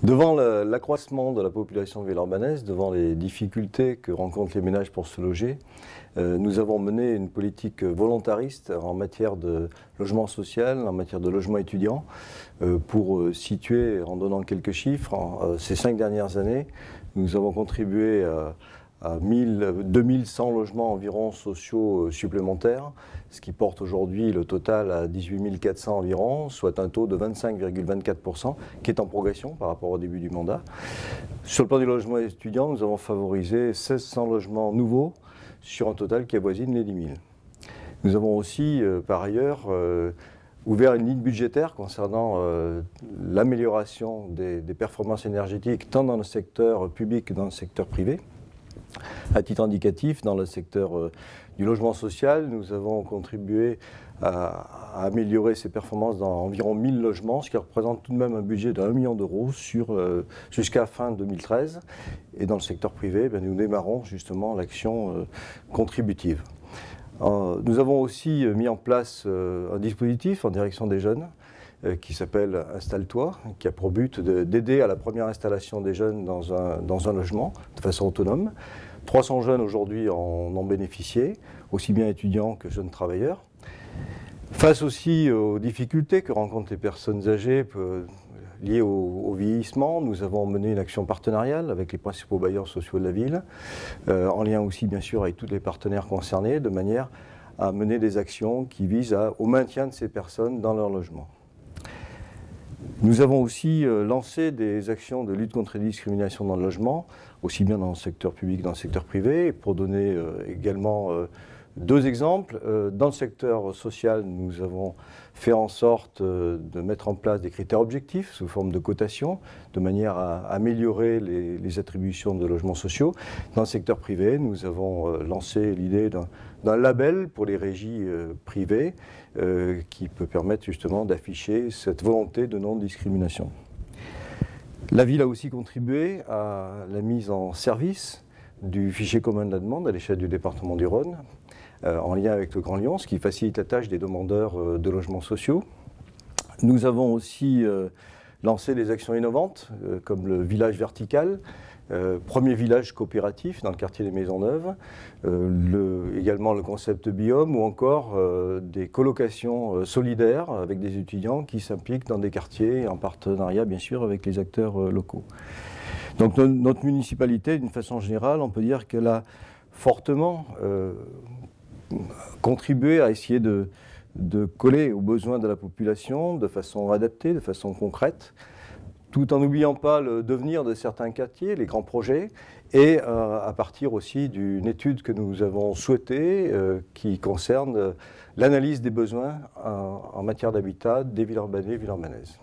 Devant l'accroissement de la population villeurbannaise, devant les difficultés que rencontrent les ménages pour se loger, nous avons mené une politique volontariste en matière de logement social, en matière de logement étudiant. Pour situer, en donnant quelques chiffres, ces 5 dernières années, nous avons contribué à 2100 logements environ sociaux supplémentaires, ce qui porte aujourd'hui le total à 18 400 environ, soit un taux de 25,24%, qui est en progression par rapport au début du mandat. Sur le plan du logement étudiant, nous avons favorisé 1600 logements nouveaux sur un total qui avoisine les 10 000. Nous avons aussi, par ailleurs, ouvert une ligne budgétaire concernant l'amélioration des performances énergétiques, tant dans le secteur public que dans le secteur privé. À titre indicatif, dans le secteur du logement social, nous avons contribué à améliorer ces performances dans environ 1000 logements, ce qui représente tout de même un budget de 1 million d'euros jusqu'à fin 2013. Et dans le secteur privé, nous démarrons justement l'action contributive. Nous avons aussi mis en place un dispositif en direction des jeunes qui s'appelle Installe-toi, qui a pour but d'aider à la première installation des jeunes dans un logement de façon autonome. 300 jeunes aujourd'hui en ont bénéficié, aussi bien étudiants que jeunes travailleurs. Face aussi aux difficultés que rencontrent les personnes âgées liées au vieillissement, nous avons mené une action partenariale avec les principaux bailleurs sociaux de la ville, en lien aussi bien sûr avec tous les partenaires concernés, de manière à mener des actions qui visent au maintien de ces personnes dans leur logement. Nous avons aussi lancé des actions de lutte contre les discriminations dans le logement, aussi bien dans le secteur public que dans le secteur privé. Pour donner également 2 exemples, dans le secteur social, nous avons fait en sorte de mettre en place des critères objectifs sous forme de cotation, de manière à améliorer les attributions de logements sociaux. Dans le secteur privé, nous avons lancé l'idée d'un label pour les régies privées qui peut permettre justement d'afficher cette volonté de non-discrimination. La ville a aussi contribué à la mise en service du fichier commun de la demande à l'échelle du département du Rhône, en lien avec le Grand Lyon, ce qui facilite la tâche des demandeurs de logements sociaux. Nous avons aussi lancé des actions innovantes, comme le village vertical, premier village coopératif dans le quartier des Maisons-Neuves, également le concept biome ou encore des colocations solidaires avec des étudiants qui s'impliquent dans des quartiers en partenariat bien sûr avec les acteurs locaux. Donc notre municipalité, d'une façon générale, on peut dire qu'elle a fortement contribué à essayer de coller aux besoins de la population de façon adaptée, de façon concrète, tout en n'oubliant pas le devenir de certains quartiers, les grands projets, et à partir aussi d'une étude que nous avons souhaitée qui concerne l'analyse des besoins en matière d'habitat des Villeurbanais et Villeurbanaises.